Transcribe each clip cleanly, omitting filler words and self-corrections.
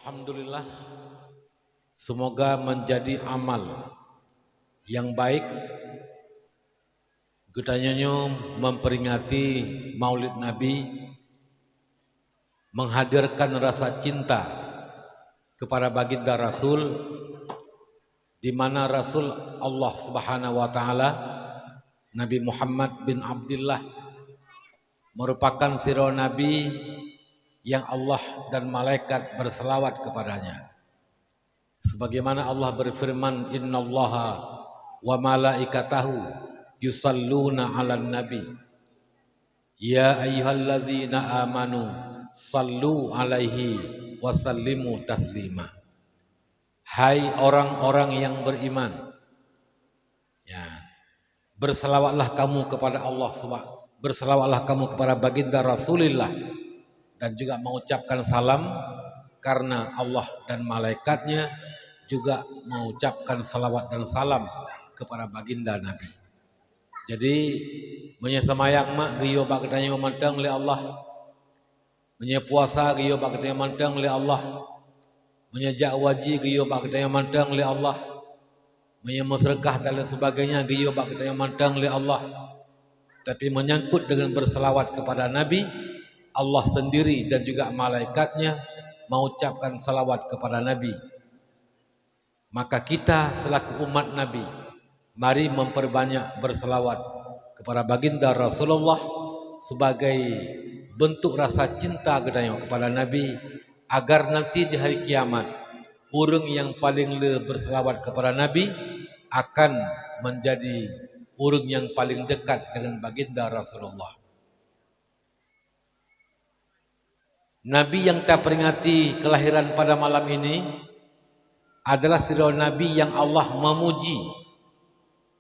Alhamdulillah, semoga menjadi amal yang baik gedanya memperingati Maulid Nabi, menghadirkan rasa cinta kepada baginda Rasul, di mana Rasul Allah Subhanahu wa taala Nabi Muhammad bin Abdullah merupakan sirah Nabi yang Allah dan malaikat berselawat kepadanya. Sebagaimana Allah berfirman, innallaha wa malaikatahu yusalluna 'alan nabi ya ayyuhalladzina amanu sallu 'alaihi wa sallimu taslima. Hai orang-orang yang beriman, ya, berselawatlah kamu kepada Allah, berselawatlah kamu kepada baginda Rasulullah, dan juga mengucapkan salam, karena Allah dan malaikatnya juga mengucapkan salawat dan salam kepada baginda Nabi. Jadi menyesamayang mak giyo bak ketanya memandang oleh Allah, menyepuasa giyo bak ketanya memandang oleh Allah, menyejak waji giyo bak ketanya memandang oleh Allah, menyemusrekah dan lain sebagainya giyo bak ketanya memandang oleh Allah. Tapi menyangkut dengan berselawat kepada Nabi, Allah sendiri dan juga malaikatnya mengucapkan salawat kepada Nabi. Maka kita selaku umat Nabi, mari memperbanyak berselawat kepada baginda Rasulullah sebagai bentuk rasa cinta kita kepada Nabi, agar nanti di hari kiamat orang yang paling berselawat kepada Nabi akan menjadi orang yang paling dekat dengan baginda Rasulullah. Nabi yang kita peringati kelahiran pada malam ini adalah sirah Nabi yang Allah memuji.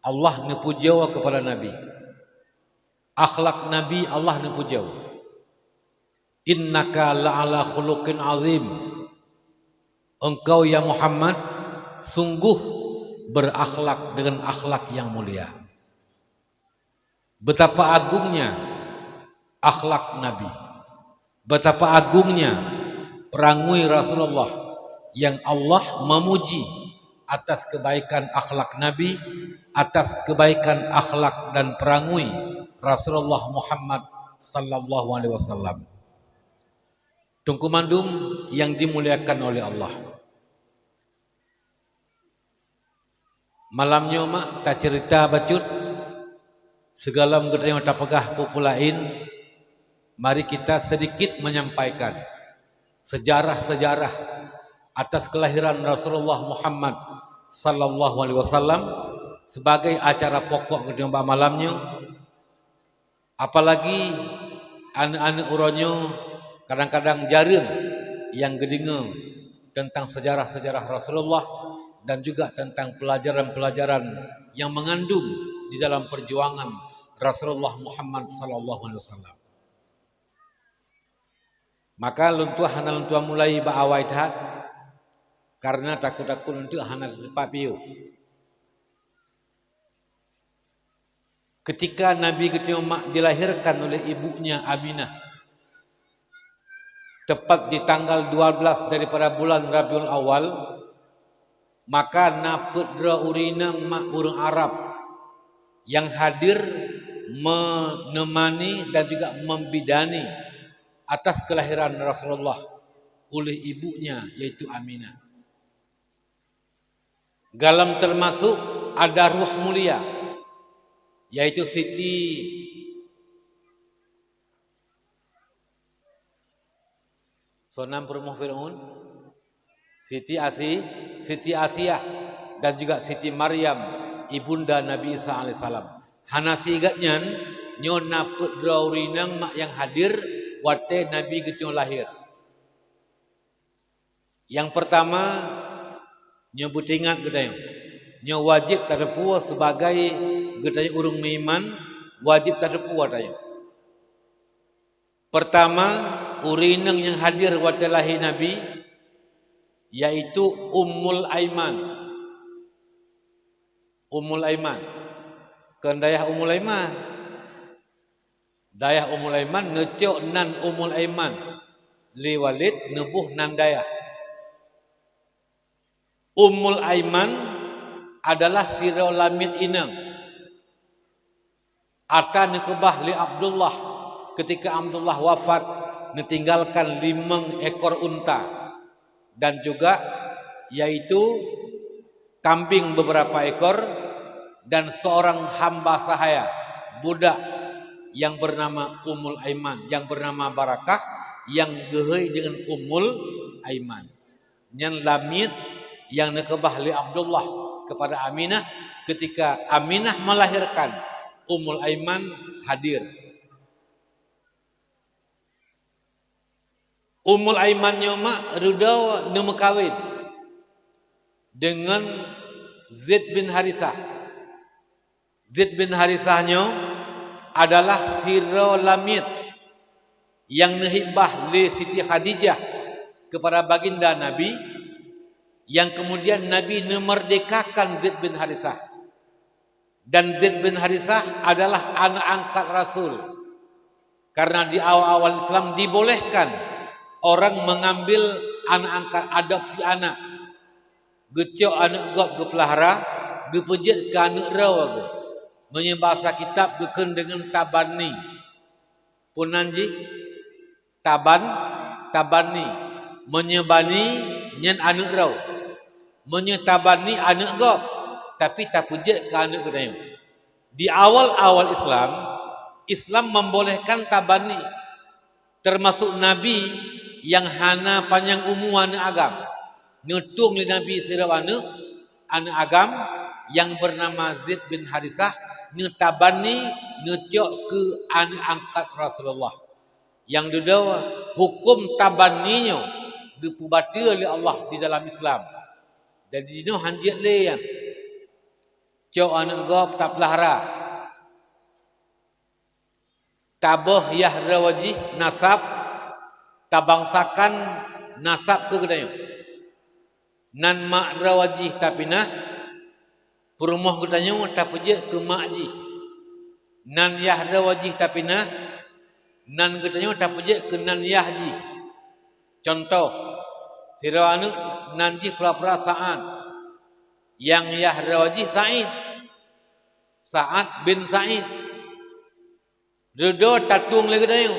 Allah nepujau kepada Nabi. Akhlak Nabi Allah nepujau. Innaka la'ala khuluqin azim. Engkau ya Muhammad sungguh berakhlak dengan akhlak yang mulia. Betapa agungnya akhlak Nabi. Betapa agungnya perangui Rasulullah yang Allah memuji atas kebaikan akhlak Nabi, atas kebaikan akhlak dan perangui Rasulullah Muhammad sallallahu alaihi wasallam. Tungkumandum yang dimuliakan oleh Allah. Malamnya mak tak cerita bacut segala mengenai tapagah populain. Mari kita sedikit menyampaikan sejarah-sejarah atas kelahiran Rasulullah Muhammad sallallahu alaihi wasallam sebagai acara pokok kedua malamnya. Apalagi anak-anak uronyo kadang-kadang jarum yang gedinge tentang sejarah-sejarah Rasulullah dan juga tentang pelajaran-pelajaran yang mengandung di dalam perjuangan Rasulullah Muhammad sallallahu alaihi wasallam. Maka luntuah hana luntuah mulai baawai dah, karena takut-takut untuk hana papiu. Ketika Nabi Muhammad dilahirkan oleh ibunya Aminah, tepat di tanggal 12 daripada bulan Rabiul Awal, maka napedra urina mak urang Arab yang hadir menemani dan juga membidani atas kelahiran Rasulullah oleh ibunya yaitu Aminah. Galam termasuk ada ruh mulia yaitu Siti Sonam Perumuh Fir'aun, Siti Asiyah dan juga Siti Maryam ibunda Nabi Isa alaihissalam. Hanasi ingatnya nyona pedrawrinang mak yang hadir waktu Nabi gitu lahir. Yang pertama nyebut ingat gedaya, nyo wajib terpua sebagai gedaya urung meiman, wajib terpua daya. Pertama urinang yang hadir waktu lahir Nabi yaitu Ummul Aiman. Ummul Aiman. Kendayah Ummul Aiman. Dayah Ummul Aiman ngecok nan Ummul Aiman li Walid nebuh nan dayah. Ummul Aiman adalah siro lamid inang. Ata nikubah li Abdullah ketika Abdullah wafat ditinggalkan 5 ekor unta dan juga yaitu kambing beberapa ekor dan seorang hamba sahaya budak yang bernama Ummul Aiman, yang bernama Barakah, yang gehei dengan Ummul Aiman. Yang lamid yang nikubah li Abdullah kepada Aminah ketika Aminah melahirkan, Ummul Aiman hadir. Ummul Aiman nyoma rudau nu kawin dengan Zaid bin Harisah. Zaid bin Harisahnya adalah siro lamid yang nehibah li Siti Khadijah kepada baginda Nabi, yang kemudian Nabi memerdekakan Zaid bin Harisah. Dan Zaid bin Harisah adalah anak angkat Rasul. Karena di awal-awal Islam dibolehkan orang mengambil anak angkat, adopsi anak. Gecok anak gop ke pelahara, gepejit ke anak rawa ke. Menyebahasa kitab geken dengan tabani. Punanji tabani menyebani nyen anak raw. Menyetabani anak gop. Tapi tak pujat ke anak kedai. Di awal-awal Islam membolehkan tabani, termasuk Nabi yang hana panjang umur anak agam. Nutung li Nabi sirau anak agam yang bernama Zaid bin Harisah, nutabani nucok ke anak angkat Rasulullah. Yang duduk hukum tabaninya dipubatir oleh Allah di dalam Islam. Jadi ini hanjit leyan. Cok anak gop tak pelahara. Tabah yahra wajih nasab, tabangsakan nasab ke kedai. Nan mak rawajih tapinah, perumah kedai tak pejak ke makji. Nan yahra wajih tapinah, nan kedai tak pejak ke nan yahji. Contoh, sira anu nanji pura-pura Sa'ad. Yang yahra wajih Sa'ad bin Sa'id. Dodo tatung lagi dayu.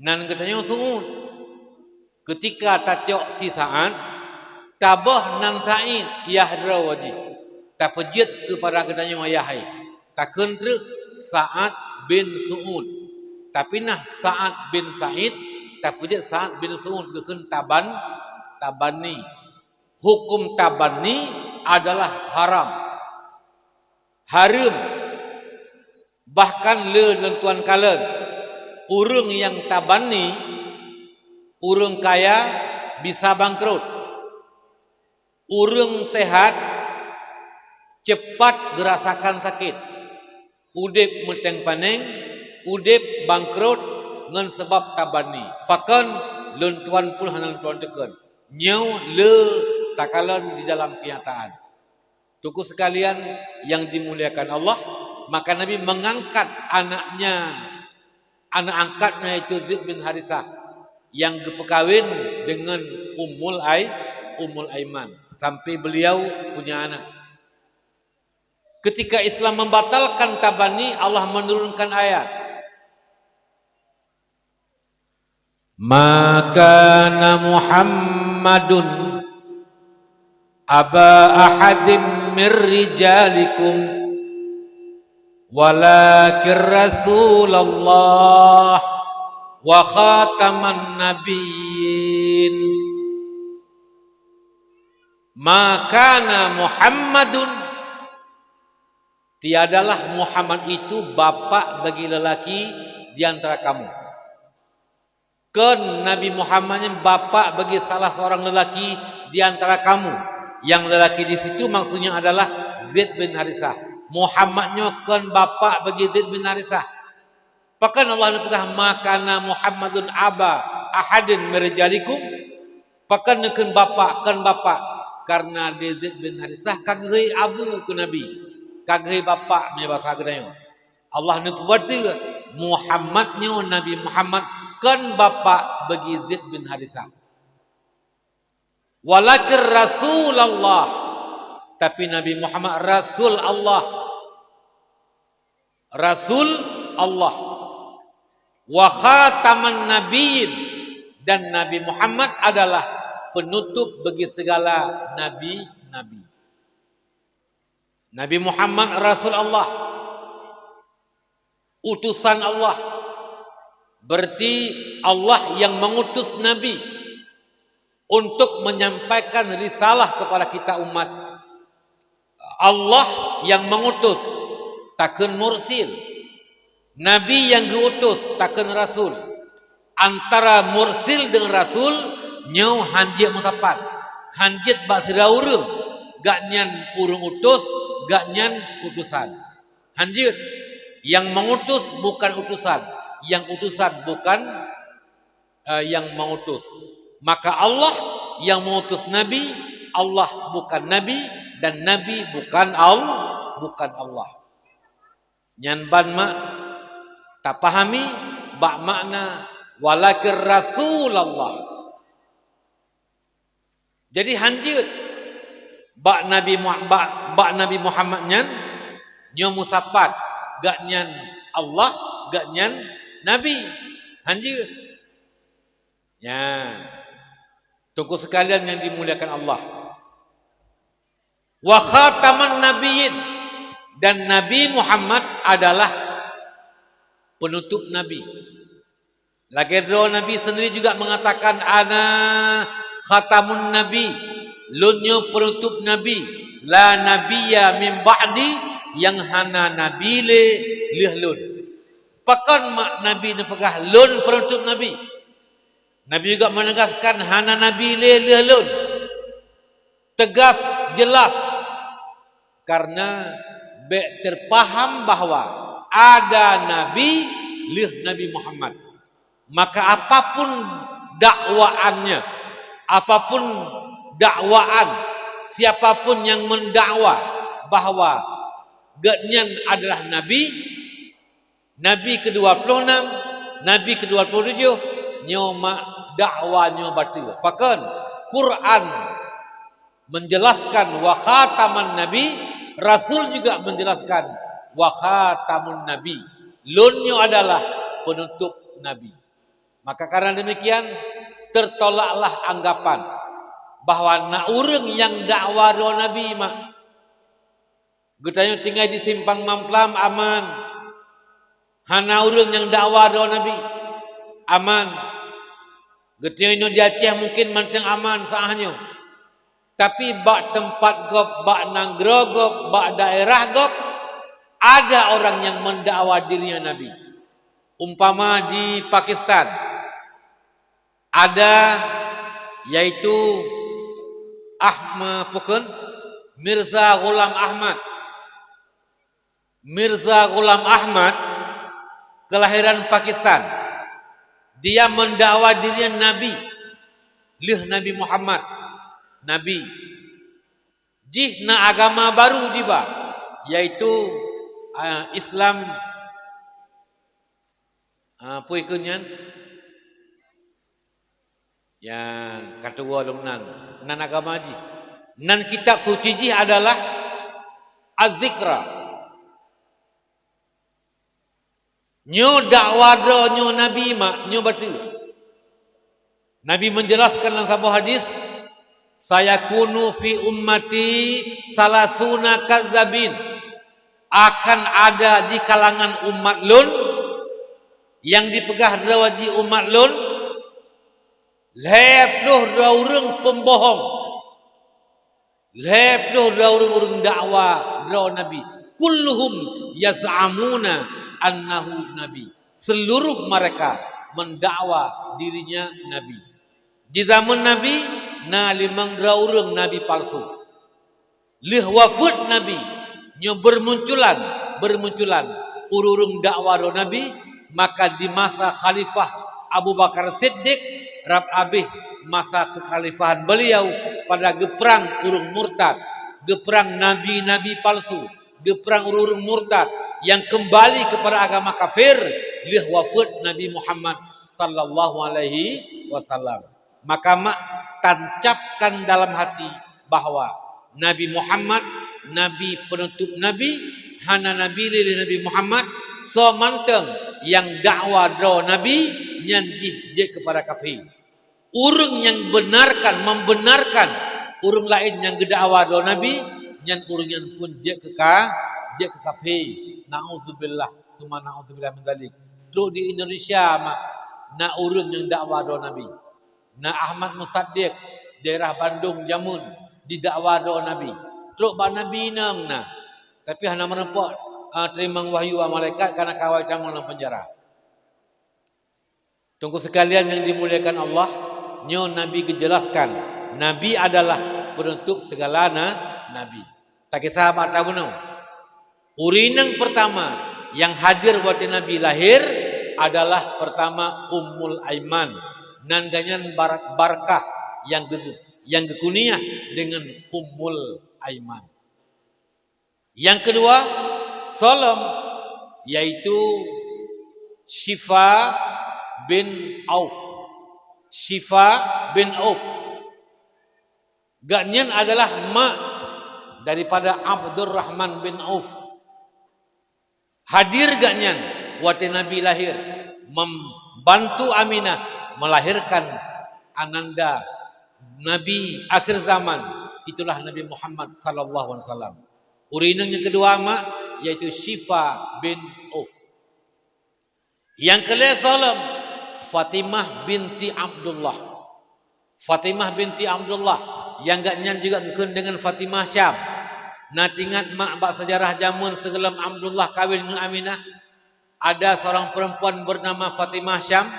Nan katanya Su'ud. Ketika tacok si Sa'ad, tabah nan Sa'id yahra wajih. Tak pejit kepada katanya ayahai. Tak kentruk Sa'ad bin Su'ud. Tapi nah Sa'ad bin Sa'id, tak pejit Sa'ad bin Su'ud. Keken tabani. Hukum tabani adalah haram. Bahkan le dan tuan kalen, urang yang tabani, urang kaya bisa bangkrut. Urang sehat cepat gerasakan sakit. Udip meteng paneng, udip bangkrut ngan sebab tabani. Pakan le tuan pun hanan tuan teken. Nyau le takalan di dalam kenyataan. Tuku sekalian yang dimuliakan Allah, maka Nabi mengangkat anak angkatnya itu Zaid bin Harisah yang berkawin dengan Ummul Aiman sampai beliau punya anak. Ketika Islam membatalkan tabani, Allah menurunkan ayat. Maka Muhammadun aba ahadim mir rijalikum walakin Rasulullah wa khataman nabiyyin. Maka Muhammadun, tiadalah Muhammad itu bapak bagi lelaki di antara kamu. Kan Nabi Muhammadnya bapak bagi salah seorang lelaki di antara kamu. Yang lelaki di situ maksudnya adalah Zaid bin Harisah. Muhammadnya kan bapak bagi Zaid bin Harisah. Pakan Allah berkata, makana Muhammadun aba ahadin mirjalikum. Pakan kan bapak, karena dia Zaid bin Harisah kagai abu ke Nabi, kagai bapak punya bahasa kedai. Allah ni berarti Muhammadnya Nabi Muhammad kan bapak bagi Zaid bin Harisah. Walakin Rasulullah, tapi Nabi Muhammad Rasul Allah. Rasul Allah. Wa khataman nabiyyin, dan Nabi Muhammad adalah penutup bagi segala nabi-nabi. Nabi Muhammad Rasul Allah, utusan Allah. Berarti Allah yang mengutus Nabi untuk menyampaikan risalah kepada kita umat. Allah yang mengutus, takkan mursil. Nabi yang diutus, takkan rasul. Antara mursil dengan rasul, nyau hanjit musapat. Hanjit bak siraurung, gak nyan urung utus, gak nyan utusan. Hanjit, yang mengutus bukan utusan, yang utusan bukan yang mengutus. Maka Allah yang mengutus Nabi, Allah bukan Nabi, dan Nabi bukan Allah. Nyan ban mak tak pahami bak makna walakin Rasulullah. Jadi hanjut bak Nabi Muhammad nyan nyo musapat, gak nyan Allah, gak nyan Nabi. Hanjut. Ya. Tunggu sekalian yang dimuliakan Allah. Wa khataman nabiyyin, dan Nabi Muhammad adalah penutup Nabi. Lagi Nabi sendiri juga mengatakan ana khatamun Nabi, lunyo penutup Nabi, la nabiyya min ba'di, yang hana Nabi le lun. Pakan mak Nabi nepegah lun penutup Nabi. Nabi juga menegaskan hana Nabi le lun. Tegas, jelas. Karena terpaham bahwa ada Nabi lih Nabi Muhammad. Maka apapun dakwaannya, apapun dakwaan, siapapun yang mendakwa bahwa genyan adalah Nabi, Nabi ke-26, Nabi ke-27, nyoma dakwanya batil. Bahkan Quran menjelaskan wa khataman Nabi, Rasul juga menjelaskan wa khatamun Nabi, lunyo adalah penutup Nabi. Maka karena demikian tertolaklah anggapan bahwa nak urang yang dakwa ro Nabi mak getanyo tinggal di simpang Mamplam aman. Hana urang yang dakwa ro Nabi aman. Getanyo di Aceh mungkin manteng aman saahnya. Tapi bak tempat gop, bak nanggro gop, bak daerah gop, ada orang yang mendakwa dirinya Nabi. Umpama di Pakistan ada, yaitu Mirza Ghulam Ahmad. Mirza Ghulam Ahmad kelahiran Pakistan. Dia mendakwa dirinya Nabi, lih Nabi Muhammad. Nabi jihna agama baru diba, yaitu Islam apa ikunyan yang kedua nan agama ji nan kitab suci ji adalah Az-Zikra. Nyo dakwah nyo Nabi mak nyo betul. Nabi menjelaskan dalam sebuah hadis, saya kunu fi ummati salasuna kadzabin, akan ada di kalangan umat lun yang dipegah rawaji umat lun lepluh raurung pembohong, lepluh raurung dakwah raw Nabi, kulluhum yaz'amuna annahu Nabi, seluruh mereka mendakwa dirinya Nabi. Di zaman Nabi na limang raurung Nabi palsu. Lih wafud Nabi nyo bermunculan ururung dakwah Nabi. Maka di masa Khalifah Abu Bakar Siddiq rab abih masa kekhalifahan beliau pada geperang urung murtad, geperang nabi-nabi palsu, geperang urung murtad yang kembali kepada agama kafir, lih wafud Nabi Muhammad sallallahu alaihi wasallam. Maka mak tancapkan dalam hati bahwa Nabi Muhammad, Nabi penutup Nabi, hana Nabi lili Nabi Muhammad, so manteng yang dakwah dro Nabi nyanjih je kepada kafir. Urang yang membenarkan urang lain yang gedakwah dro Nabi, nyan urang yang pun je ke kafir. Nauzubillah, summa nauzubillah min dzalik. Dro di Indonesia mak na urang yang dakwah dro Nabi. Na Ahmad Musaddiq daerah Bandung Jamun didakwa do Nabi. Truk ba Nabi nang na. Tapi hana menempat terima wahyu malaikat karena kawai dalam penjara. Tunggu sekalian yang dimuliakan Allah, nyo Nabi dijelaskan, Nabi adalah penutup segala nabi. Tak kisah apa tahu no. Urinang pertama yang hadir waktu Nabi lahir adalah pertama Ummul Aiman. Nan ganyan barakah yang gekuniah dengan Ummul Aiman. Yang kedua, Salam, yaitu Syifa bin Auf. Syifa bin Auf. Ganyan adalah mak daripada Abdurrahman bin Auf. Hadir ganyan waktu Nabi lahir, membantu Aminah melahirkan ananda Nabi akhir zaman, itulah Nabi Muhammad sallallahu alaihi wasallam. Urinang yang kedua mak yaitu Syifa bin Auf. Yang kelima Salam, Fatimah binti Abdullah. Fatimah binti Abdullah yang gaknya juga dengan Fatimah Syam. Nak ingat mak bak sejarah jamun sebelum Abdullah kawin dengan Aminah, ada seorang perempuan bernama Fatimah Syam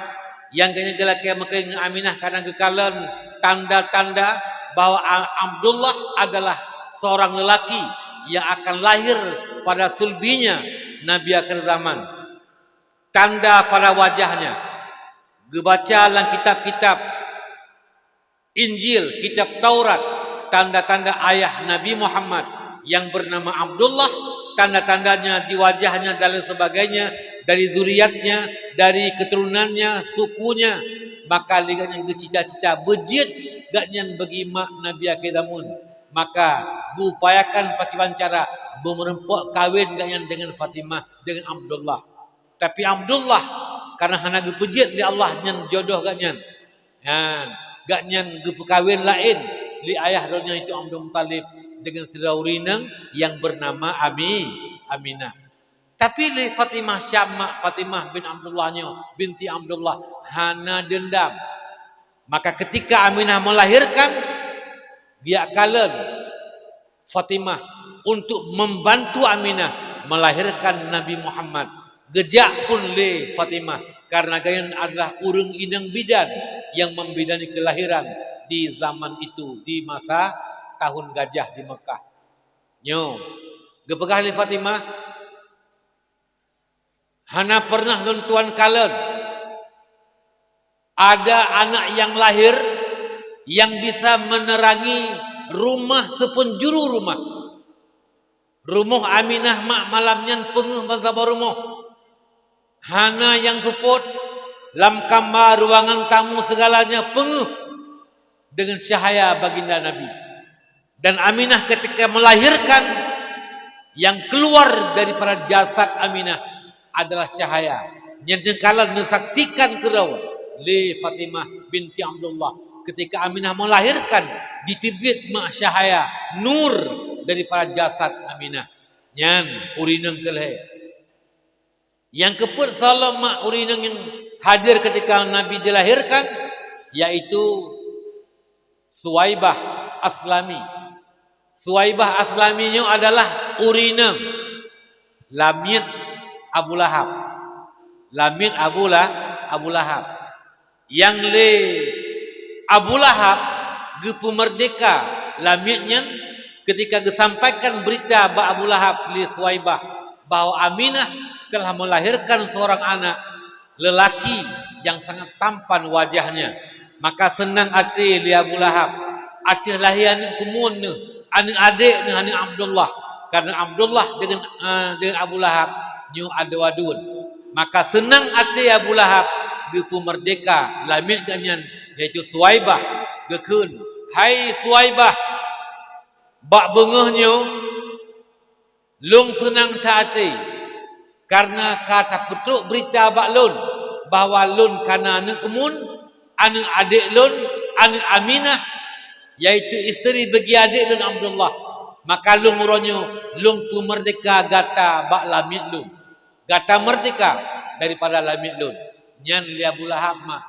yang gaknya gelak mekeng dengan Aminah karena gekalan tanda-tanda bahwa Abdullah adalah seorang lelaki yang akan lahir pada sulbinya Nabi akhir zaman. Tanda pada wajahnya. Gebaca dalam kitab-kitab Injil, kitab Taurat, tanda-tanda ayah Nabi Muhammad yang bernama Abdullah, tanda-tandanya di wajahnya dan sebagainya, dari zuriatnya, dari keturunannya, sukunya. Maka lihat yang cita-cita bejit gaknya bagi mak Nabi akhir zaman. Maka diupayakan pakai cara berempok kawin gaknya dengan Fatimah, dengan Abdullah. Tapi Abdullah karena hana gepejit di Allah nyan jodoh gaknya. Gaknya gepekawin lain li ayah donya itu Abdul Muttalib dengan saudara yang bernama Aminah. Tapi li Fatimah Syamma, Fatimah bin Abdullahnya binti Abdullah hana dendam. Maka ketika Aminah melahirkan, dia kalen Fatimah untuk membantu Aminah melahirkan Nabi Muhammad. Gejak pun li Fatimah karena gayan adalah urang inang bidan yang membidani kelahiran di zaman itu, di masa tahun gajah di Mekah. Nyo, gepegah li Fatimah hana pernah tuan kalen ada anak yang lahir yang bisa menerangi rumah sepenjuru rumah. Rumah Aminah mak malamnya penguh mazhab rumah. Hana yang support lam kamar ruangan tamu segalanya penguh dengan cahaya baginda Nabi. Dan Aminah ketika melahirkan, yang keluar daripada jasad Aminah adalah cahaya. Yang dekalan mensaksikan kerau li Fatimah binti Abdullah ketika Aminah melahirkan ditibit mak cahaya nur daripada jasad Aminah. Nyan urinang keleh. Yang keput salam mak urinang yang hadir ketika Nabi dilahirkan yaitu Suwaibah Aslami. Suwaibah Aslaminya adalah urinang lamit Abu Lahab. Lamit Abu Lahab. Yang le Abu Lahab gepu merdeka lamitnya ketika disampaikan berita ba Abu Lahab li Suwaibah bahwa Aminah telah melahirkan seorang anak lelaki yang sangat tampan wajahnya. Maka senang hati li Abu Lahab. Hati lahian kumun ni, adik ni hani Abdullah. Karena Abdullah dengan Abu Lahab nyu adu-adun. Maka senang hati Abu Lahab gepu merdeka lamit ganyan iaitu Suwaibah gekeun, hai Suwaibah, bak bengehnya lung senang taati karena kata petuk berita bak lun bahwa lun kana anu kemun, anu adik lun, anu Aminah, yaitu isteri bagi adik lun Abdullah. Maka lun muronyo lun tu merdeka gata bak lamit lun, gata merdeka daripada lamit lun. Nyan li Abu Lahab mah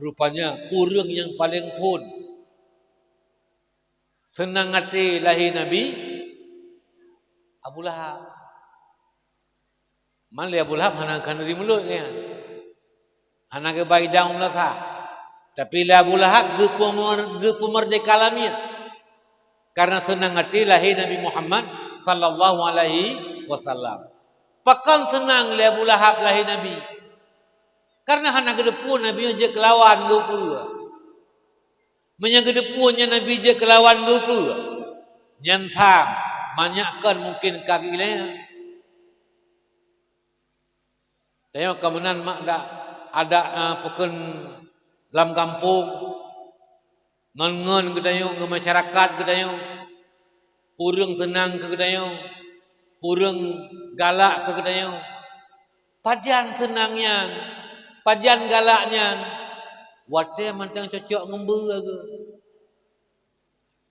rupanya urang yang paling pun senang hati lahir Nabi Abu Lahab. Man li Abu Lahab hana kan dari mulut kan, hana ke baidang melasa. Tapi li Abu Lahab ge merdeka lamit karena senang hati lahir Nabi Muhammad sallallahu alaihi wasallam. Pakan senang li Abu Lahab lahir Nabi. Karena hana gedepun Nabi je kelawan gupu. Menya gedepunnya Nabi je kelawan gupu. Nyan sam banyakkan mungkin kaki lain. Tengok kemenan mak ada peken dalam kampung ngon gedayo nge masyarakat gedayo. Urang senang ke gedayo. Urang galak ke gedayo. Pajan senangnya, pajan galaknya, wate mantang cocok ngembu ke,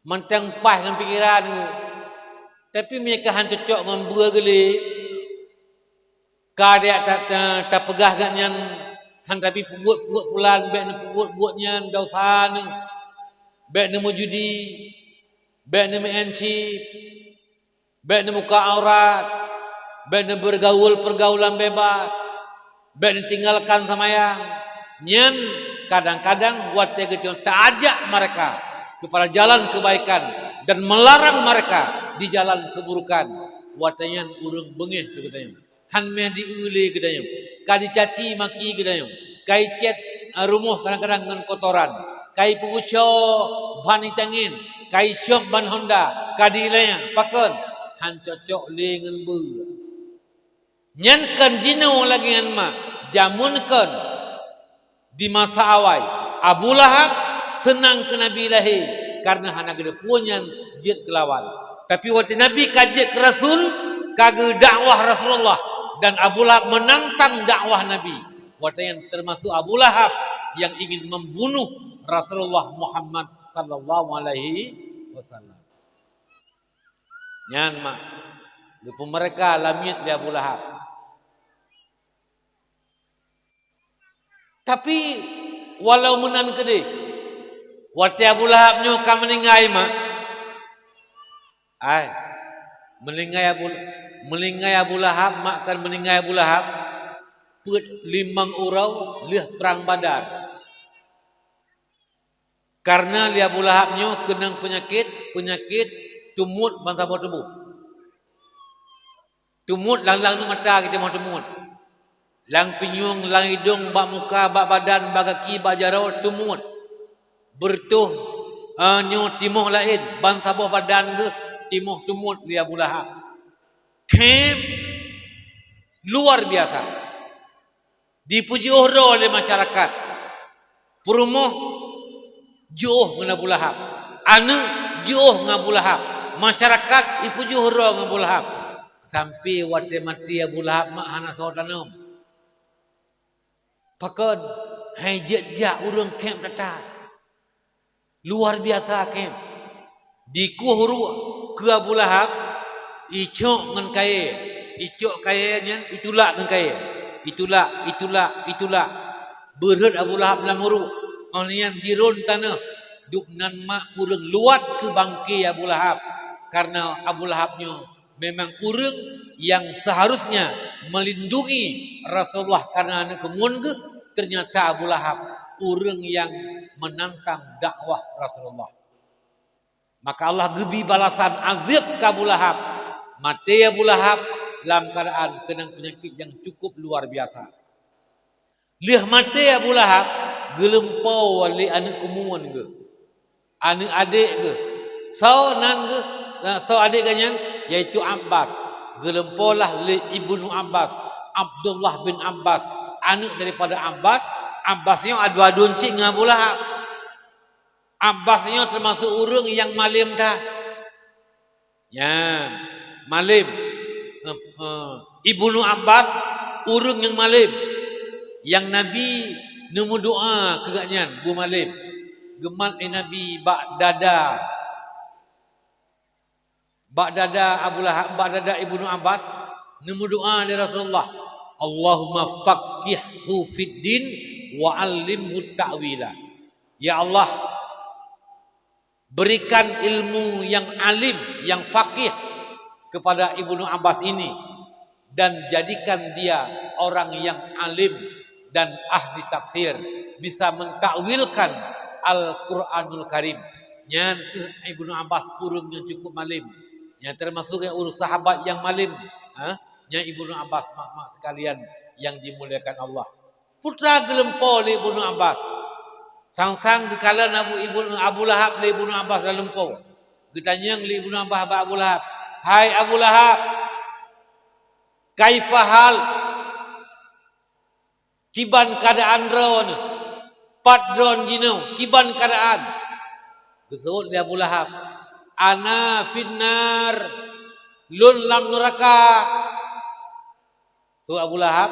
mantang pas dengan pikiran ke. Tapi mereka han cocok ngembu ke le, kadek tak pegah ganyan, han tapi buat pulan, bek buatnya dausan, bek nemu judi, bek nemu ensip, bek nemu muka aurat, bek nemu pergaulan bebas. Ben tinggalkan sama yang nyen kadang-kadang wate gitu tak ajak mereka kepada jalan kebaikan dan melarang mereka di jalan keburukan. Watenya urang bengeh ke gedayang, han me diuli gedayang, ka dicaci maki gedayang, kai cet rumah kadang-kadang dengan kotoran, kai puguco ban itangin, kai syok ban Honda, ka dilayang pakeun han cocok le ngan beu. Nyankan jino lagi ngan ma jamunkan di masa awal Abu Lahab senang ke Nabi lahir karena hana gede punyan jid kelawan. Tapi waktu Nabi kajik ke Rasul kage dakwah Rasulullah dan Abu Lahab menantang dakwah Nabi. Waktu yang termasuk Abu Lahab yang ingin membunuh Rasulullah Muhammad sallallahu alaihi wasallam. Nyan mak depu mereka lamit di Abu Lahab. Tapi walau menan kede, waktu Abu Lahab nyo ka meninggai mak, meninggai Abu Lahab mak kan meninggai Abu Lahab, put 5 urau lih perang Badar. Karena li Abu Lahab nyo kenang penyakit tumut bangsa tubuh. Tumut lang nu mata kita mau tumut. Lang pinyung, lang hidung, bak muka, bak badan, bak kaki, bak jarau, tumut. Bertuh, nyo timuh lain, ban sabuh badan ke, timuh tumut li Abu Lahab. Kem luar biasa. Dipuji uhro oleh masyarakat. Perumuh juh dengan Abu Lahab. Anu juh dengan Abu Lahab. Masyarakat ipuji uhro dengan Abu Lahab. Sampai waktu mati Abu Lahab mak hana sautanam. Pakan hai jejak urang kem datang. Luar biasa kem. Diku huru ke Abu Lahab icok ngan kaya. Icok kayanya itulah ngan kaya. Itulah. Berat Abu Lahab dalam huru. Onian dirun tanah. Duk nan mak urang luat ke bangki Abu Lahab. Karena Abu Lahabnya memang urang yang seharusnya melindungi Rasulullah karena anak kemun ke, ternyata Abu Lahab urang yang menantang dakwah Rasulullah. Maka Allah gebi balasan azab ke Abu Lahab. Mati Abu Lahab dalam keadaan kena penyakit yang cukup luar biasa. Lih mati Abu Lahab gelempau wali anak kemun ke, anak adik ke, so nan ke, so adik kanyan yaitu Abbas. Gelempaulah li ibnu Abbas, Abdullah bin Abbas, anak daripada Abbas. Abbasnya adu-adun cik dengan Abu Lahab. Abbasnya termasuk orang yang malim dah. Ya, malim. Ibnu Abbas orang yang malim. Yang Nabi nemu doa kegaknya bu malim. Gemat Nabi bak dada Abu Lahab, bak dada Ibnu Abbas nemu doa dari Rasulullah. Allahumma faqihhu fid din wa 'allimhu ta'wila. Ya Allah, berikan ilmu yang alim, yang faqih kepada Ibnu Abbas ini dan jadikan dia orang yang alim dan ahli tafsir, bisa mentakwilkan Al-Quranul Karim. Yang Ibnu Abbas urung yang cukup malim. Yang termasuk yang urus sahabat yang malim. Yang Ibnu Abbas, mak sekalian yang dimuliakan Allah. Putra gelempau le Ibnu Abbas. Sang-sang dikala Abu Lahab le Ibnu Abbas dalam lempau. Getanyang le Ibnu Abbas ba Abu Lahab. Hai Abu Lahab. Kaifa hal? Kiban keadaan ron. Padron jinau. Kiban keadaan. Gesut dia Abu Lahab. Ana finnar. Lun lam neraka. Tu Abu Lahab.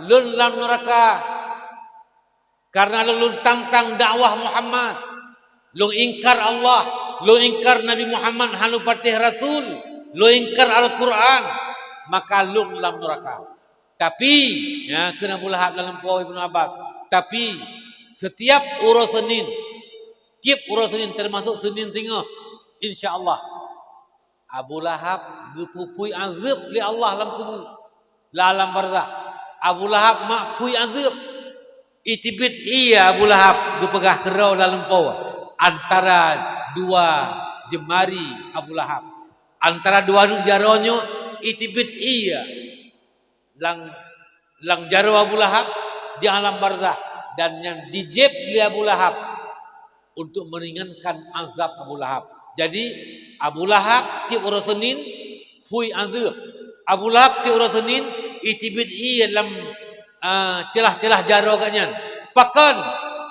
Lun lam neraka. Karena lun tantang dakwah Muhammad. Lun ingkar Allah. Lun ingkar Nabi Muhammad hanu patih Rasul. Lun ingkar Al-Quran. Maka lun lam neraka. Tapi, ya, kena Abu Lahab dalam Pulau Ibnu Abbas. Tapi, setiap urus Senin, tiap urus Senin termasuk Senin Singa, insya-Allah Abu Lahab gepupui azab li Allah dalam kubur, dalam barzah. Abu Lahab mak pui azab. Itibit iya Abu Lahab gepegah kerau dalam Pulau antara dua jemari Abu Lahab. Antara dua jaronyo itibit iya lang jaro Abu Lahab di alam barzah. Dan yang dijeb li Abu Lahab untuk meringankan azab Abu Lahab. Jadi Abu Lahab tiap urus Senin pui azab. Abu Lahab tiap urus Senin itibid iya dalam celah-celah jaro kanyan. Pakan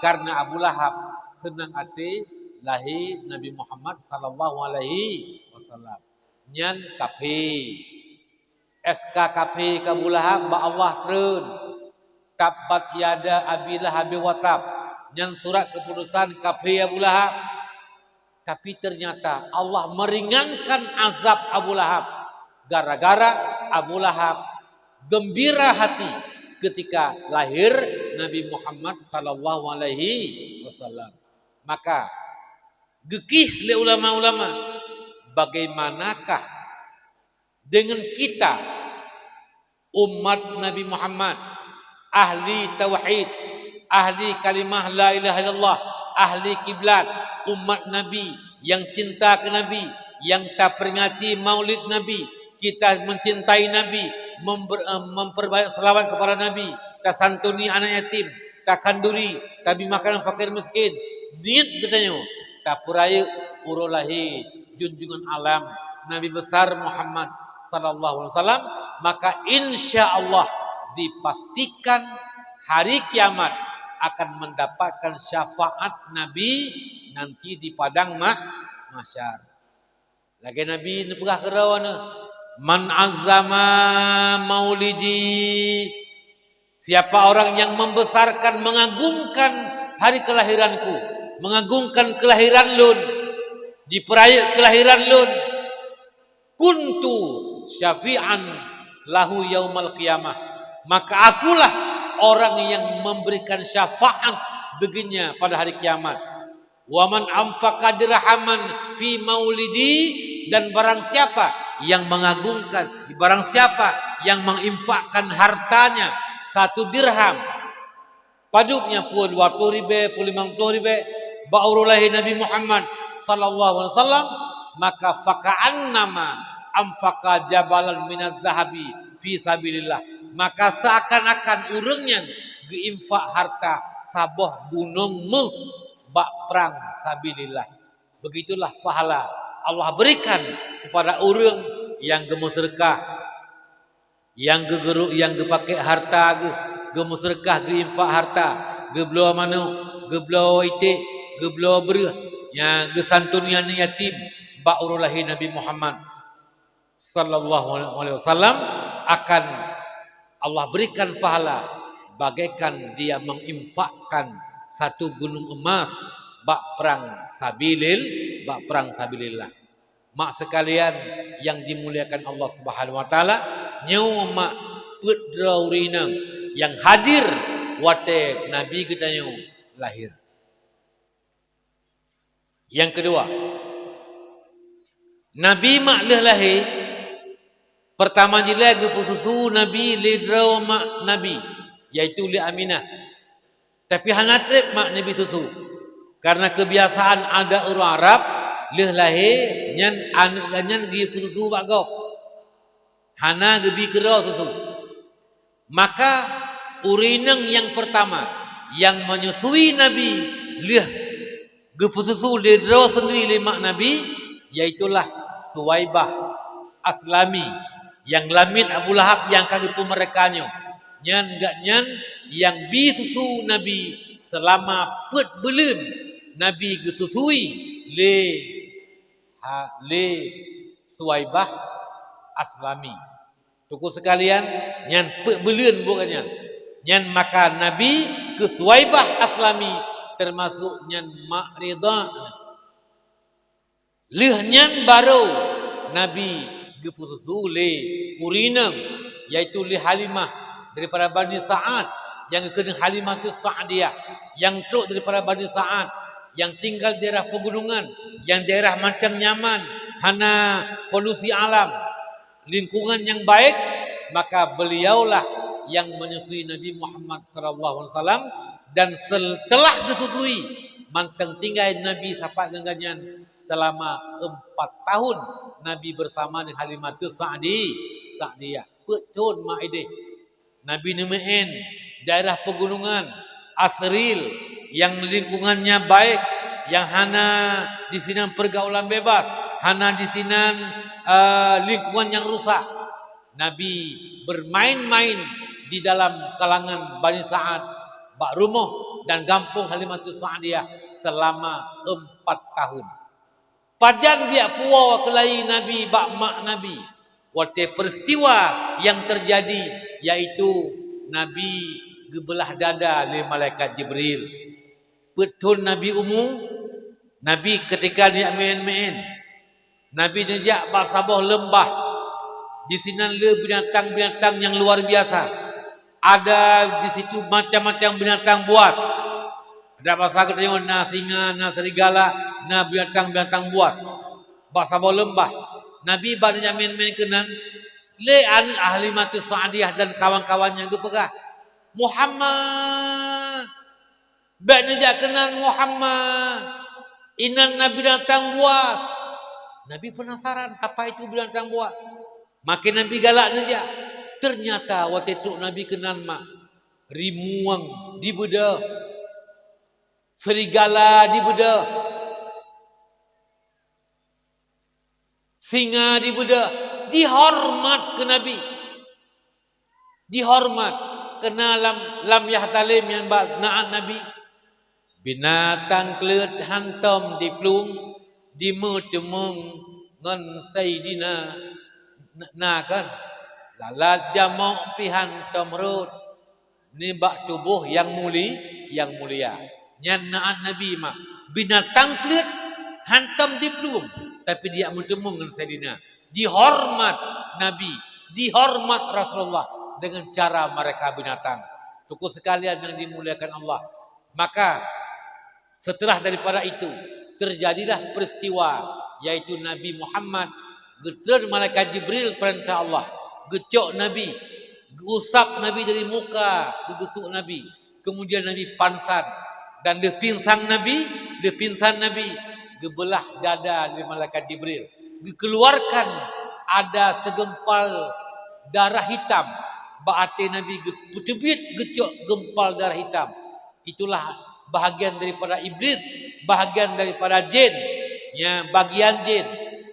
karena Abu Lahab senang hati lahir Nabi Muhammad sallallahu alaihi wasallam. Nyan kafe SKKP ke Abu Lahab ba Allah treun. Tabat yada Abi Lahab wa tab. Yang surat keputusan kafe Abu Lahab. Tapi ternyata Allah meringankan azab Abu Lahab. Gara-gara Abu Lahab gembira hati ketika lahir Nabi Muhammad sallallahu alaihi wasallam. Maka gekih le ulama-ulama, bagaimanakah dengan kita umat Nabi Muhammad, ahli tauhid, ahli kalimah la ilaha illallah, ahli kiblat, umat Nabi yang cinta ke Nabi, yang tak peringati maulid Nabi, kita mencintai Nabi, memperbanyak selawat kepada Nabi, tak santuni anak yatim, tak kanduri, tak beri makanan fakir miskin. Niat katanya, tak puraya urulahi junjungan alam Nabi besar Muhammad sallallahu alaihi wasallam, maka insya-Allah dipastikan hari kiamat akan mendapatkan syafaat Nabi nanti di padang mahsyar. Lagi Nabi ni pegah kerawana, man azzama maulidi, siapa orang yang membesarkan, mengagungkan hari kelahiranku, mengagungkan kelahiran lun, diperaya kelahiran lun, kuntu syafi'an lahu yaumal qiyamah, maka akulah orang yang memberikan syafaat baginya pada hari kiamat. Wa man anfaqa dirhaman fi maulidi, dan barang siapa yang mengagungkan, barang siapa yang menginfakkan hartanya 1 dirham, paduknya pun 20.000, 50.000 ba'urulahi Nabi Muhammad sallallahu alaihi wasallam, maka faka'annama anfaqa jabalan minaz zahabi fi sabilillah, maka seakan-akan urangnya geinfak harta sabah gunungmu bak perang sabilillah. Begitulah pahala Allah berikan kepada orang yang gemusrekah, yang gegeruk, yang gepakai harta, gemusrekah, geinfak harta, geblo manu, geblo itik, geblo berah, yang gesantunian yatim ba urulahi Nabi Muhammad sallallahu alaihi wasallam akan Allah berikan pahala bagaikan dia menginfakkan satu gunung emas bak perang sabilillah. Mak sekalian yang dimuliakan Allah Subhanahu wa taala, nyau mak pudraurina yang hadir wate Nabi gedayu lahir. Yang kedua, Nabi mak leh lahir pertama jila gepususu Nabi lidraw mak Nabi yaitu li Aminah. Tapi hanatrip mak Nabi susu. Karena kebiasaan ada orang Arab leh lahir nyan nyan gi susu bagok. Hana gebi kera susu. Maka urineng yang pertama yang menyusui Nabi leh gepususu lidraw sendiri li mak Nabi yaitulah Suwaibah Aslami yang lamit Abu Lahab yang kagepu merekanyo. Nyan gak nyan yang bi susu Nabi selama pet belun Nabi gesusui le Suwaibah Aslami. Tuku sekalian nyan pet belun bukannya. Nyan maka Nabi ke Suwaibah Aslami termasuk nyan mak rida. Leh nyan baru Nabi gepususu le urinam yaitu le Halimah daripada Bani Sa'ad yang kena Halimah tu Sa'diyah yang truk daripada Bani Sa'ad yang tinggal daerah pegunungan yang daerah mantang nyaman hana polusi alam lingkungan yang baik maka beliaulah yang menyusui Nabi Muhammad sallallahu alaihi wasallam dan setelah disusui mantang tinggal Nabi sampai gengganyan selama 4 tahun Nabi bersama dengan Halimah tu Sa'diyah betul mak ide Nabi nemein daerah pegunungan Asril yang lingkungannya baik yang hana di sini pergaulan bebas hana di sini lingkungan yang rusak. Nabi bermain-main di dalam kalangan Bani Sa'ad bak rumah dan kampung Halimatus Sa'diyah selama 4 tahun. Pajan dia puau kelai Nabi bak mak Nabi. Waktu peristiwa yang terjadi yaitu Nabi gebelah dada oleh malaikat Jibril. Betul Nabi umum, Nabi ketika dia main-main, Nabi nejak basabah lembah. Di sini ada binatang-binatang yang luar biasa. Ada di situ macam-macam binatang buas. Ada bahasa kita na singa, na serigala, na binatang-binatang buas. Basabah lembah. Nabi badanya main-main kenan le ahli mati Sa'diyah dan kawan-kawannya itu pegah Muhammad badanya kenan Muhammad inan nabi binatang buas. Nabi penasaran apa itu binatang buas. Makin Nabi galak saja. Ternyata waktu itu Nabi kenan mak rimuang di bedah, serigala di bedah, singa di bedah, dihormat ke Nabi. Dihormat. Kena lam yahtalim yang na'at Nabi. Binatang kelet hantam di plung, di mutemung ngan Sayyidina. Nah kan. Lalat jamak pihan tamrud. Ni bak tubuh yang mulia. Nyan na'at Nabi mak. Binatang kelet hantam di plung. Tapi dia mentemung dengan Sayyidina. Dihormat Nabi. Dihormat Rasulullah. Dengan cara mereka binatang. Tuku sekalian yang dimuliakan Allah. Maka setelah daripada itu. Terjadilah peristiwa. Yaitu Nabi Muhammad. Getar malaikat Jibril perintah Allah. Gecok Nabi. Usap Nabi dari muka. Gesuk Nabi. Kemudian Nabi pansan. Dan dia pingsan Nabi. Gebelah dada dari malaikat Jibril. Dikeluarkan ada segempal darah hitam. Berarti Nabi tebit gecok gempal darah hitam. Itulah bahagian daripada iblis, bahagian daripada jin. Ya, bagian jin.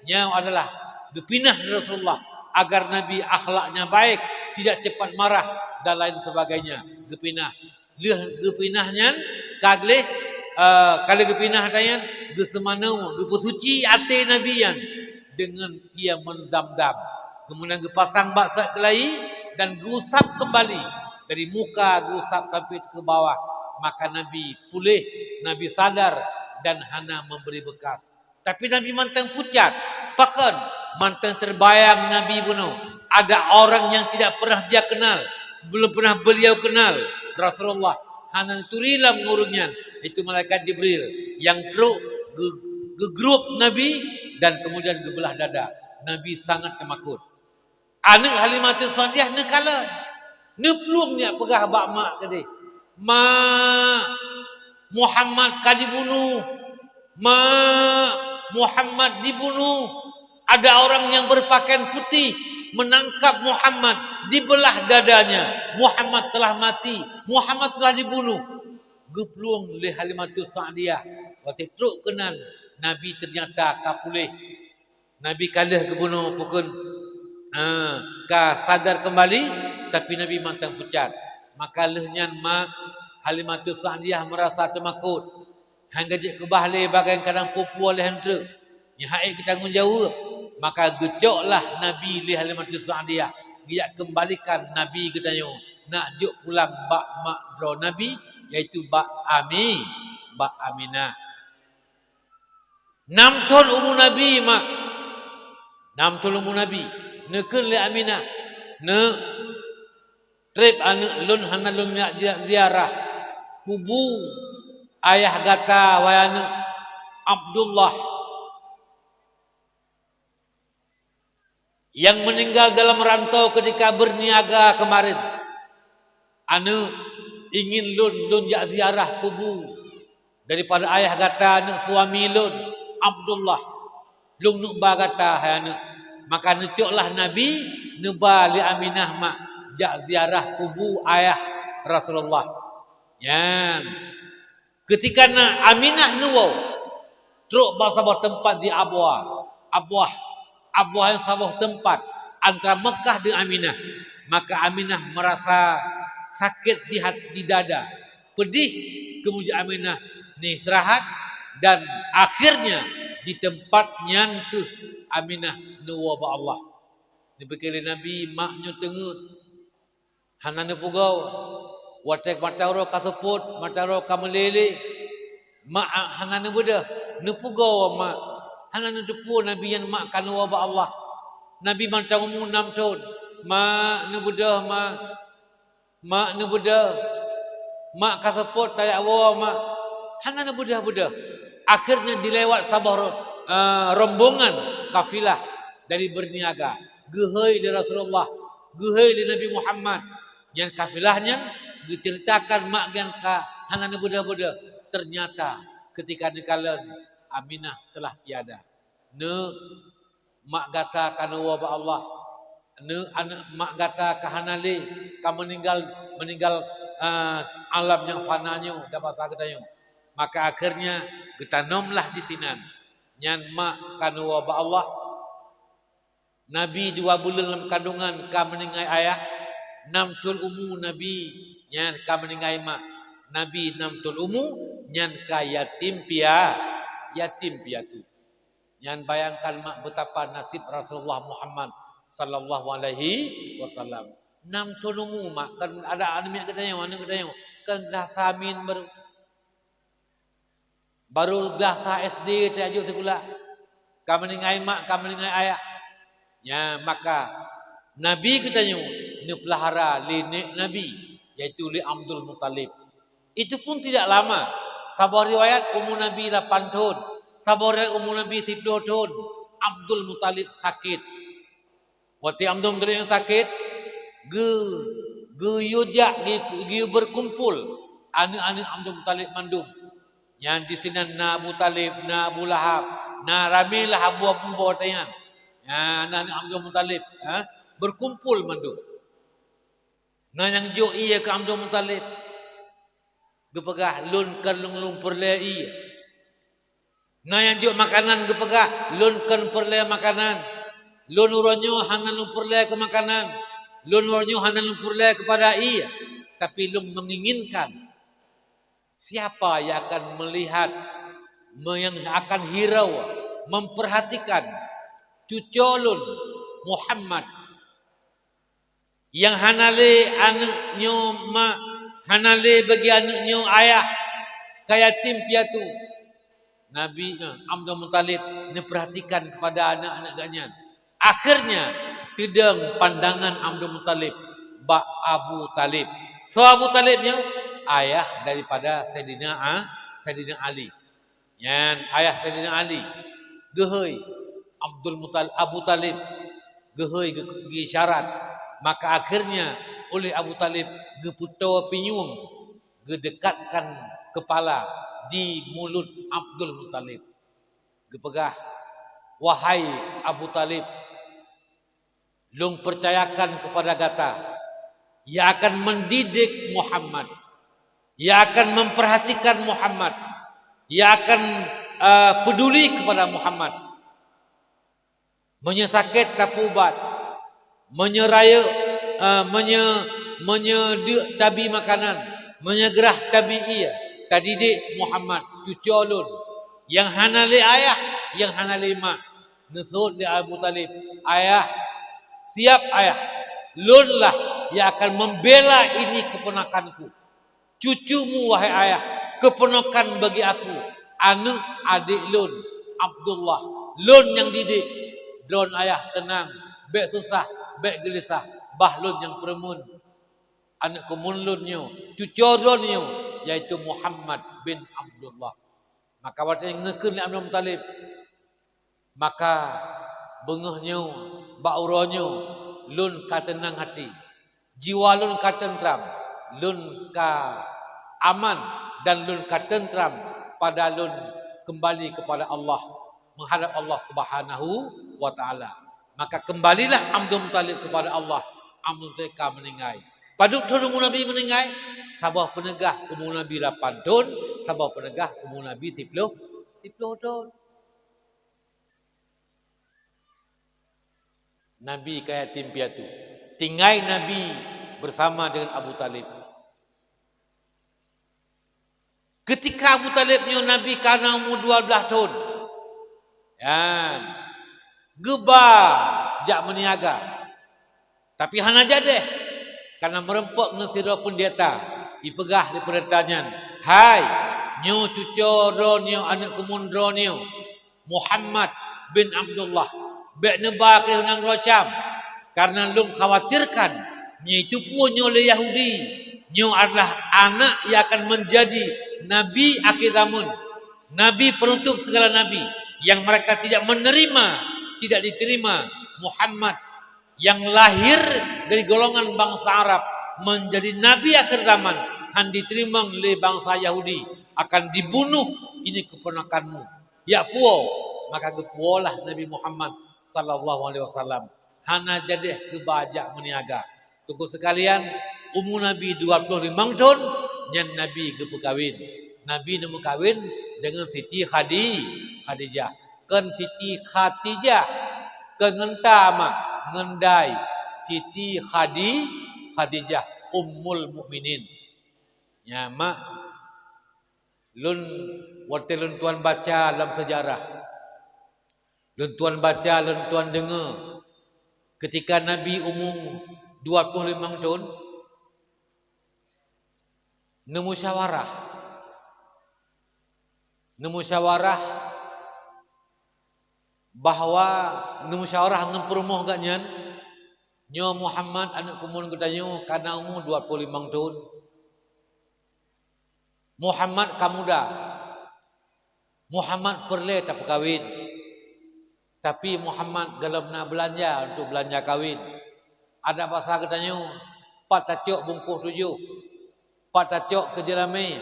Yang adalah dipinah Rasulullah agar Nabi akhlaknya baik, tidak cepat marah dan lain sebagainya. Gepinahnya kagleh kalau gepinah tayan gesemana gepusuci ate nabiyan dengan ia mendam-dam. Kemudian gepasang baksa kelai dan gusap kembali dari muka gusap sampai ke bawah. Maka Nabi pulih, Nabi sadar dan hana memberi bekas. Tapi Nabi mantang pucat, pakan mantang terbayang Nabi bunuh. Ada orang yang tidak pernah dia kenal, belum pernah beliau kenal Rasulullah. Hana turilah mengurungnya. Itu malaikat Jibril yang teruk gegrup Nabi dan kemudian gebelah dada. Nabi sangat temakut. Anak Halimatus Sa'diyah nekala. Neplungnya pegah bak mak tadi. Ma Muhammad ka dibunuh. Ma Muhammad dibunuh. Ada orang yang berpakaian putih menangkap Muhammad, dibelah dadanya. Muhammad telah mati. Muhammad telah dibunuh. Geplung le Halimatus Sa'diyah. Waktu truk kenan Nabi ternyata kapulih. Nabi kalah kebunuh pukul ka sadar kembali tapi Nabi mantang pucat. Maka lehnya mak Halimatus Sa'diyah merasa temakut. Hangga je ke bahle bagai kadang pupu oleh hentre. Nya haik bertanggungjawab. Maka gecoklah Nabi li Halimatus Sa'diyah. Dia kembalikan Nabi kedanyo. Nak juk pulang bak mak bro Nabi iaitu bak Aminah. 6 tahun umur Nabi mak. 6 tahun umur Nabi. Nekeun li Aminah. Ne trip anu lun hana lun ziarah kubu ayah gata wayana Abdullah yang meninggal dalam rantau ketika berniaga kemarin. Anu ingin lun ziarah kubu daripada ayah gata anak suami lun Abdullah lun nuk bagata hayana. Maka necoklah Nabi neba li Aminah mak jak ziarah kubu ayah Rasulullah. Yan. Ketika na Aminah nuwau truk sabuh tempat di Abwah yang sabuh tempat antara Mekah dengan Aminah. Maka Aminah merasa sakit di hati, di dada, pedih. Kemudian Aminah ni istirahat dan akhirnya di tempatnya tu Aminah nuwau ba Allah. Dibekali Nabi maknya tengut. Hanane pugau. Watek mataro kaseput, mataro kamelele. Mak hanane buda. Nepugau mak. Hanane depu Nabi yang mak kanu ba Allah. Nabi mantang umur 6 tahun. Mak ne buda mak. Mak ne buda. Mak kaseput tayak wa mak. Hanane buda-buda. Akhirnya dilewat sabah rombongan kafilah dari berniaga. Gehai di Rasulullah, gehai di Nabi Muhammad. Yang kafilahnya diceritakan mak gan ka hanane buda-buda. Ternyata ketika dikalan Aminah telah tiada. Ne mak gata kana wa ba Allah. Ne anak mak gata ka hanale ka meninggal alam yang fananya dapat tagadanya. Maka akhirnya getanomlah di sinan. Nyan mak kana wa ba Allah. Nabi 2 bulan dalam kandungan ka meningai ayah. 6 tahun umur Nabi nyan ka meningai mak. Nabi 6 tahun umur nyan ka yatim piatu. Nyan bayangkan mak betapa nasib Rasulullah Muhammad sallallahu alaihi wasallam. 6 tahun umur mak kan ada anak kedanya mana kedanya kan dah samin baru dah SD tajuk sekolah. Ka meningai mak ka meningai ayah. Ya, maka Nabi katanya ni pelihara li Nabi iaitu li Abdul Muttalib. Itu pun tidak lama. Sabar riwayat umur Nabi 8 tahun. Sabar riwayat umur Nabi 10 tahun. Abdul Muttalib sakit. Waktu Abdul Muttalib yang sakit, yujak berkumpul anak-anak Abdul Muttalib mandum. Yang di sini na Abu Talib, na Abu Lahab, na ramilah Abu Bawatayan. Ya, anak-anak Abdul Muttalib berkumpul mandu. Nah yang jo iya ke Abdul Muttalib. Gepegah lun kan lung perlei. Nah yang jo makanan gepegah lun kan perlei makanan. Lun uronyo hanan lung perlei ke makanan. Lun uronyo hanan lung perlei kepada iya. Tapi lung menginginkan Siapa yang akan melihat, yang akan hirau, memperhatikan cucolun Muhammad yang hanale anaknya mak, hanale bagi anaknya ayah, kayatim piatu. Nabi Abdul Muttalib perhatikan kepada anak-anak ganyan. Akhirnya tidang pandangan Abdul Muttalib bak Abu Talib. So Abu Talibnya ayah daripada Sayyidina Ali. Yan ayah Sayyidina Ali. Gehoi Abu Talib gehoi ge syarat. Maka akhirnya oleh Abu Talib ge puto pinyung ge dekatkan kepala di mulut Abdul Muttalib. Gepegah, wahai Abu Talib, lung percayakan kepada gata, ia akan mendidik Muhammad, ia akan memperhatikan Muhammad, ia akan peduli kepada Muhammad, menyesakit tapubat, menyeraya, menyedek tabi makanan, menyegerah tabi ia. Tadidik Muhammad cucolun yang hanali ayah, yang hanali mak. Nesut di Abu Talib, ayah, siap ayah, lunlah yang akan membela ini keponakanku. Cucumu wahai ayah, keponakan bagi aku. Anak adik lun, Abdullah, lun yang didik. Don ayah tenang, bek susah, bek gelisah, bah lun yang peremun. Anak kemunlunnya, cucolunnya, yaitu Muhammad bin Abdullah. Maka waktu yang ngekun Abdul Muttalib, maka bengahnya, bauronyo, lun ka tenang hati, jiwa lun ka tentram, lun ka aman, dan lun ka tentram pada lun kembali kepada Allah, menghadap Allah Subhanahu wa taala. Maka kembalilah Abdul Muttalib kepada Allah. Abdul Muttalib meninggal. Paduk tolong Nabi meninggal. Sabah penegah umur Nabi 8 tahun, sabah penegah umur Nabi 10 tahun. Nabi kaya tim piatu. Tinggai Nabi bersama dengan Abu Talib. Ketika Abu Talibnya Nabi karena umur 12 tahun. Ya. Gebah jak meniaga. Tapi hana jadeh. Karena merempok ngesiro pun dieta. Ipegah di pertanyaan. Hai, nyo cuco ronyo anak kemundronyo Muhammad bin Abdullah. Bek nebak ke Hunang Rosyam. Karena lung khawatirkan. Nyo itu pun nyo le Yahudi. Nyo adalah anak yang akan menjadi Nabi akhir zaman. Nabi penutup segala Nabi. Yang mereka tidak menerima. Tidak diterima Muhammad. Yang lahir dari golongan bangsa Arab. Menjadi Nabi akhir zaman. Han diterima oleh bangsa Yahudi. Akan dibunuh. Ini keponakanmu. Ya puo. Maka gepuolah Nabi Muhammad sallallahu alaihi wasallam. Hana jadi kebajak meniaga. Tunggu sekalian, umur Nabi 25 tahun, nyan Nabi kawin. Nabi nemu kawin dengan Siti Khadijah. Kan Siti Khadijah kengentama ngendai Siti Khadijah Ummul Mukminin. Ya mak lun wartelun tuan baca dalam sejarah. Lun tuan baca, lun tuan dengar. Ketika Nabi umur 25 tahun, nemusyawarah bahwa nemusyawarah ngemperumoh gaknyan nyo Muhammad anak kumun gedanyo karena umur 25 tahun. Muhammad kamuda. Muhammad perle tak kawin. Tapi Muhammad dalam nak belanja untuk belanja kawin. Ada pasal katanya 4 tacok bungkus 7. 4 tacok ke jerami.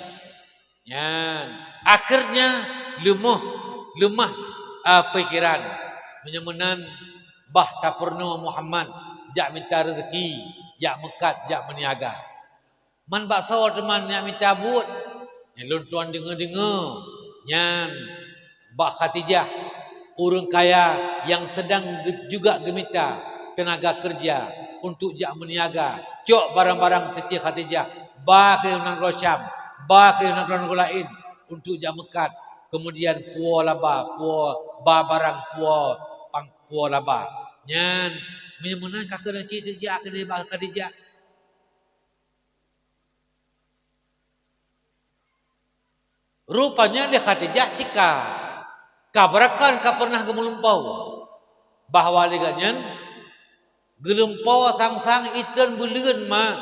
Ya. Akhirnya lemah pikiran menyemenan bah tak perlu Muhammad jak minta rezeki, jak mekat, jak meniaga. Man bakso teman yang minta buat. Yang lun tuan dengar-dengar. Yang Mbak Khadijah orang kaya yang sedang juga gemita tenaga kerja untuk jak meniaga. Cok barang-barang Siti Khadijah. Ba ke Hunang Rosyam. ba kena lain untuk jak mekat. Kemudian puo laba, puo ba barang puo pang puo laba. Nyan menyemunan kakak dan cik dia kena ba Khadijah. Rupanya dia Khadijah cika. Kabrakan ka pernah gemulumpau. Bahwa liganyan gelumpau sang-sang itren buleun ma.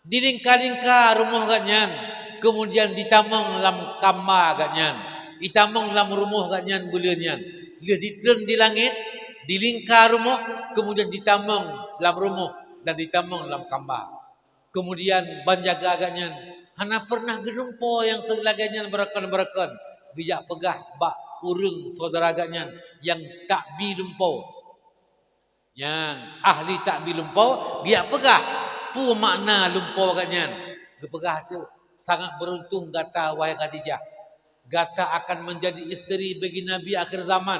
Dilingka-lingka rumah ganyan. Kemudian ditamang lam kama ganyan. Ditamang lam rumah ganyan buleunyan. Dia ditren di langit, dilingka rumah, kemudian ditamang lam rumah dan ditamang lam kamba. Kemudian banjaga ganyan. Hana pernah gelumpau yang selaganya berakan-berakan. Bijak pegah bak urang saudara ganyan yang tak bilumpau. Yang ahli tak bilumpau dia pegah pu makna lumpau ganyan. Gepegah tu sangat beruntung gata wahai Khadijah. Gata akan menjadi isteri bagi Nabi akhir zaman.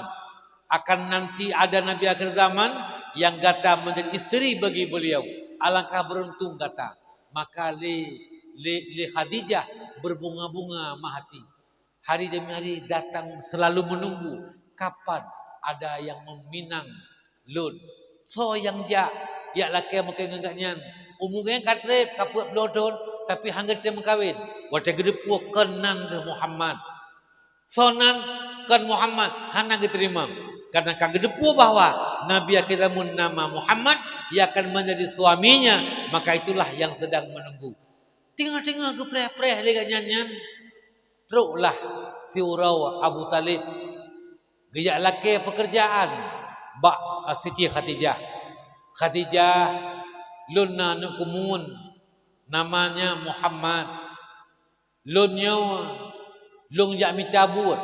Akan nanti ada Nabi akhir zaman yang gata menjadi isteri bagi beliau. Alangkah beruntung gata. Maka le Khadijah berbunga-bunga mahati. Hari demi hari datang selalu menunggu kapan ada yang meminang lun. So yang jak laki makin ngagaknya umumnya katrep kaput blodon tapi hanggat dia mengkawin. Wate gede puak kenan ke Muhammad. Sonan kan Muhammad hana diterima. Karena kan gede puak bahwa Nabi akhidamun nama Muhammad ia akan menjadi suaminya, maka itulah yang sedang menunggu. Tinggal-tinggal gepreh-preh dia nyanyian. Teruklah si urau Abu Talib. Gejak laki pekerjaan. Bak Siti Khadijah. Khadijah lunna nak kumun. Namanya Muhammad. Lunnya lung jak mitabut.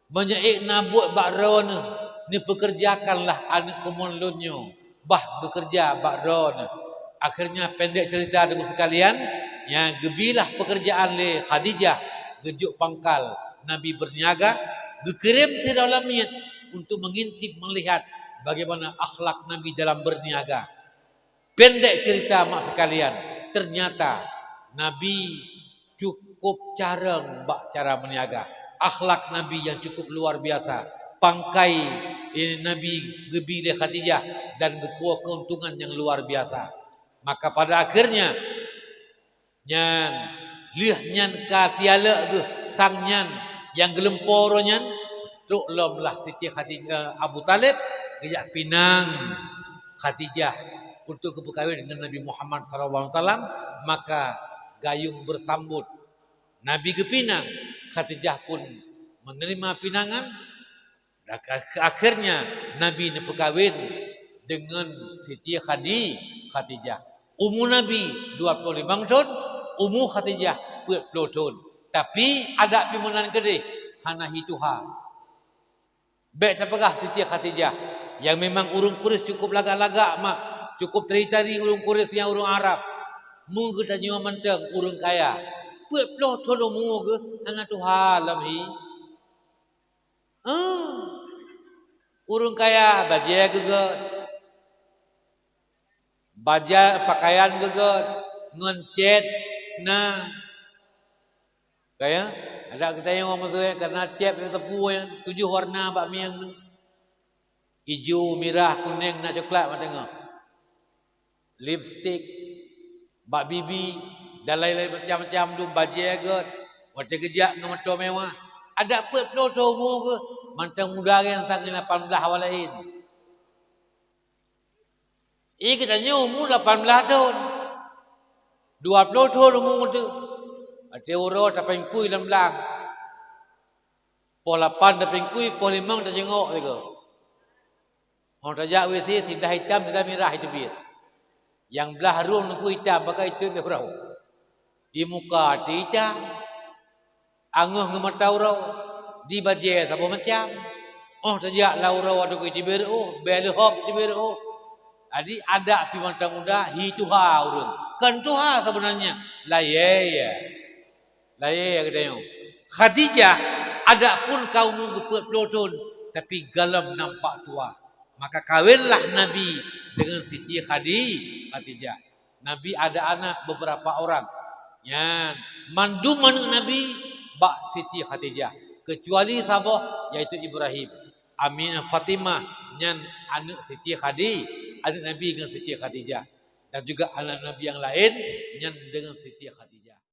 Menyaik nabut bak ron. Ni pekerjakanlah anak kumun lunnya. Bah bekerja bak ron. Akhirnya pendek cerita dengan sekalian. Yang gebilah pekerjaan le Khadijah. Gejuk pangkal Nabi berniaga, gekirim ke dalam niat untuk mengintip melihat bagaimana akhlak Nabi dalam berniaga. Pendek cerita mak sekalian, ternyata Nabi cukup careng bak cara berniaga. Akhlak Nabi yang cukup luar biasa. Pangkai Nabi gebi le Khadijah dan gepuah keuntungan yang luar biasa. Maka pada akhirnya nyan liah nyan ka tiala tu sang nyan yang gelempor nyan tuk lomlah Siti Khadijah Abu Talib gejak pinang Khadijah untuk berkahwin dengan Nabi Muhammad SAW. Maka gayung bersambut Nabi ke pinang, Khadijah pun menerima pinangan. Akhirnya Nabi berkahwin dengan Siti Khadijah. Umur Nabi 25 tahun, umur Khadijah 40 tahun. Tapi ada pimunan gede, hana hituha. Baik terpegah Siti Khadijah yang memang urung kuris cukup lagak-lagak mak, cukup teri-teri urung kuris yang urung Arab. Mu kita nyawa menteng urung kaya. 40 tahun umur ke hana tuha lam hi. Urung kaya bajai geget. Baja pakaian geget, ngencet na kaya ada kita yang ngomong tu karena cep itu tepu yang 7 warna bakmi yang hijau, merah, kuning, na coklat macam lipstick, bak bibi dan lain-lain macam-macam tu baja geget, wate gejak dengan motor mewah. Ada apa pelo umur ke mantang muda yang sangat 18 walain. Kita umur 18 tahun. 20 tahun umur tu. Ada orang tak pengkui dalam belang. Pol 8 tak pengkui, pol 5 tak jengok juga. Orang tajak WC tidak hitam, tidak merah itu bir. Yang belah harum nunggu hitam, maka itu dia berau. Di muka di hitam. Anguh ngemata urau. Di bajai apa macam. Oh tajak lah urau ada kui di beru, belu hop di beru. Jadi ada pimanta muda hituha urun. Kan tuha sebenarnya. Layaya kedai. Khadijah ada pun kaum ngepet pelotun tapi galam nampak tua. Maka kawinlah Nabi dengan Siti Khadijah. Nabi ada anak beberapa orang. Yan Mandu manuk Nabi bak Siti Khadijah. Kecuali sabah iaitu Ibrahim. Aminah Fatimah nyan anak Siti Khadijah, anak Nabi dengan Siti Khadijah. Dan juga anak Nabi yang lain nyan dengan Siti Khadijah.